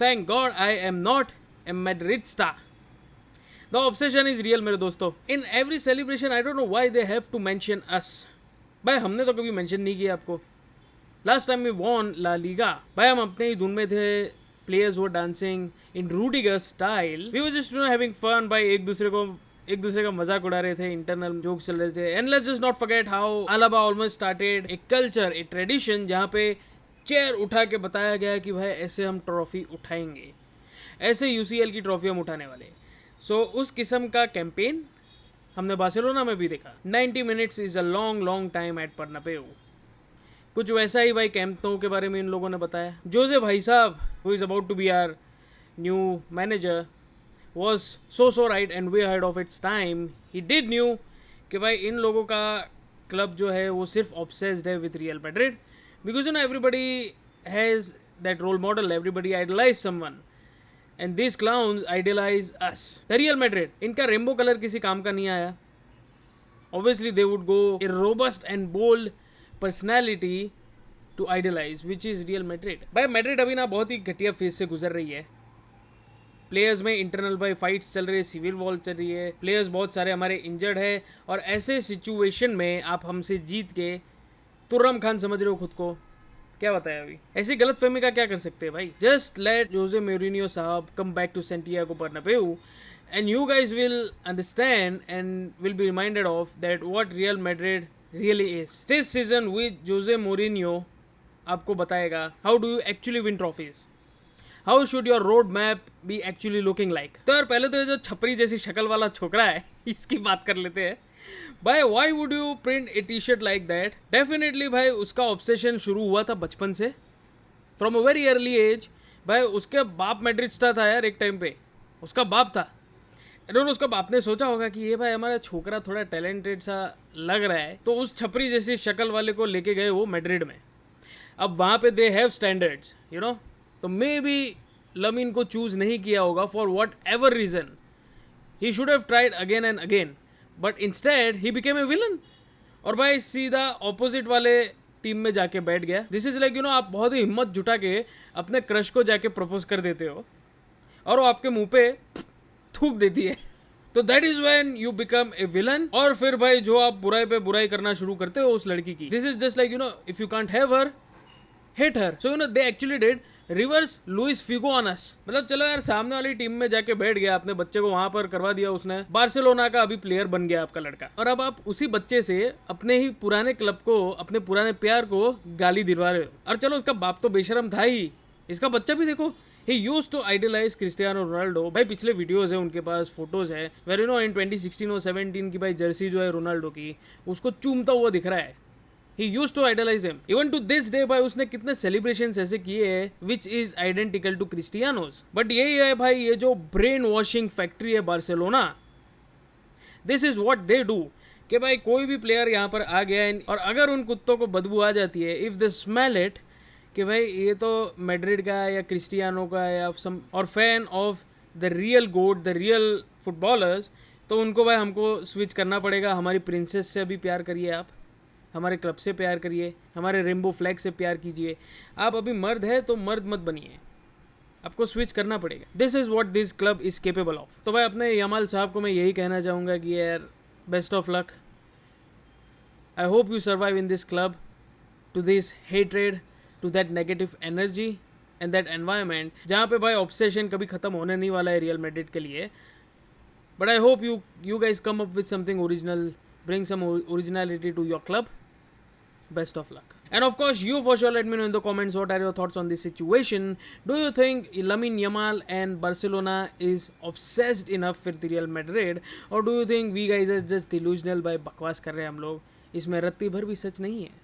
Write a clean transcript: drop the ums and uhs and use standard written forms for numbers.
Thank God I am not a Madridista. The obsession is real मेरे दोस्तों. In every celebration I don't know why they have to mention us. भाई हमने तो कभी mention नहीं किया आपको. Last time we won La Liga, भाई हम अपने ही धुन में थे. Players were dancing in Rudiger style. We were just having fun भाई. एक दूसरे का मजाक उड़ा रहे थे. इंटरनल जोक्स चल रहे थे. And let's just not forget how Alaba almost started a culture, A tradition, जहाँ पे चेयर उठा के बताया गया कि भाई ऐसे हम ट्रॉफी उठाएंगे, ऐसे यूसीएल की ट्रॉफी हम उठाने वाले. सो उस किस्म का कैंपेन हमने बार्सिलोना में भी देखा. 90 minutes is a long time at Bernabeu. कुछ वैसा ही भाई कैंपो के बारे में इन लोगों ने बताया. जोजे भाई साहब, who is about to be our new manager, was so right and way ahead of its time. He did knew कि भाई इन लोगों का क्लब जो है वो सिर्फ ऑब्सेस्ड है with Real Madrid. Because you know everybody has that role model, everybody idolize someone, and this clowns idolize us. The Real Madrid, इनका रेनबो कलर किसी काम का नहीं आया. Obviously they would go a robust and bold personality to idolize, which is Real Madrid. भाई Madrid अभी ना बहुत ही घटिया फेज से गुजर रही है. प्लेयर्स में इंटरनल भाई फाइट्स चल रही है, सिविल वॉर चल रही है, प्लेयर्स बहुत सारे हमारे इंजर्ड है. और ऐसे सिचुएशन में आप हमसे जीत के तुर्रम खान समझ रहे हो खुद को. क्या बताया अभी, ऐसी गलत फहमी का क्या कर सकते हैं भाई. जस्ट लेट जोजे मोरिनियो साहब come back to Santiago Bernabeu and you guys will understand and will be reminded of that what Real Madrid really is. This season with Jose Mourinho आपको बताएगा how do you actually win trophies, how should your road map be actually looking like. तो यार पहले तो ये जो छपरी जैसी शक्ल वाला छोकरा है इसकी बात कर लेते हैं. भाई why would you print a t-shirt like that. Definitely भाई उसका ऑब्सेशन शुरू हुआ था बचपन से, from a very early age. भाई उसके बाप मैड्रिडस्टा था यार एक टाइम पे, उसका बाप था. उसका बाप ने सोचा होगा कि ये भाई हमारा छोकरा थोड़ा टैलेंटेड सा लग रहा है, तो उस छपरी जैसी शक्ल वाले को लेके गए वो मैड्रिड में. अब वहाँ पे they have standards you know. तो मे बी लमीन को चूज नहीं किया होगा for whatever reason. He should have tried again and again, but instead he became a villain. और भाई सीधा ऑपोजिट वाले टीम में जाके बैठ गया. This is like you no, आप बहुत ही हिम्मत जुटा के अपने क्रश को जाके प्रपोज कर देते हो और वो आपके मुंह पे थूक देती है. तो that is when you become a villain. और फिर भाई जो आप बुराई पे बुराई करना शुरू करते हो उस लड़की की. This is just like you know, if you can't have her, hit her. So you know they actually did reverse Luis Figo on us. मतलब चलो यार सामने वाली टीम में जाके बैठ गया, अपने बच्चे को वहां पर करवा दिया उसने, बार्सिलोना का अभी प्लेयर बन गया आपका लड़का. और अब आप उसी बच्चे से अपने ही पुराने क्लब को, अपने पुराने प्यार को गाली दिलवा रहे हो. और चलो उसका बाप तो बेशरम था ही, इसका बच्चा भी देखो. He used to idolize Cristiano Ronaldo. भाई पिछले वीडियोस है उनके पास, फोटोज है, वेर यू नो इन 2016 और 17 की भाई जर्सी जो है रोनाल्डो की, उसको चूमता हुआ दिख रहा है. He used to idolize him. Even to this day भाई उसने कितने सेलिब्रेशंस ऐसे किए हैं which is identical to Cristiano's. But यही है भाई ये जो ब्रेन वॉशिंग फैक्ट्री है Barcelona. This is what they do. कि भाई कोई भी प्लेयर यहाँ पर आ गया है और अगर उन कुत्तों को बदबू आ जाती है, इफ दे स्मेल इट कि भाई ये तो मैड्रिड का है या क्रिस्टियानो का है या सम और फैन ऑफ द रियल गोड, द रियल फुटबॉलर्स, तो उनको भाई हमको स्विच करना पड़ेगा. हमारी प्रिंसेस से अभी प्यार करिए, आप हमारे क्लब से प्यार करिए, हमारे रेनबो फ्लैग से प्यार कीजिए. आप अभी मर्द है तो मर्द मत बनिए, आपको स्विच करना पड़ेगा. This is what this club is capable of. तो भाई अपने यमाल साहब को मैं यही कहना चाहूँगा कि यार best of luck. I hope you survive in this club, to this hatred, to that negative energy and that environment जहाँ पे भाई ऑब्सेशन कभी ख़त्म होने नहीं वाला है रियल मैड्रिड के लिए. But I hope you guys come up with something original, bring some originality to your club. Best of luck. And of course you for sure let me know in the comments what are your thoughts on this situation. Do you think Lamine Yamal and Barcelona is obsessed enough with Real Madrid, or do you think we guys are just delusional by बकवास कर रहे हैं हम लोग, इसमें रत्ती भर भी सच नहीं है.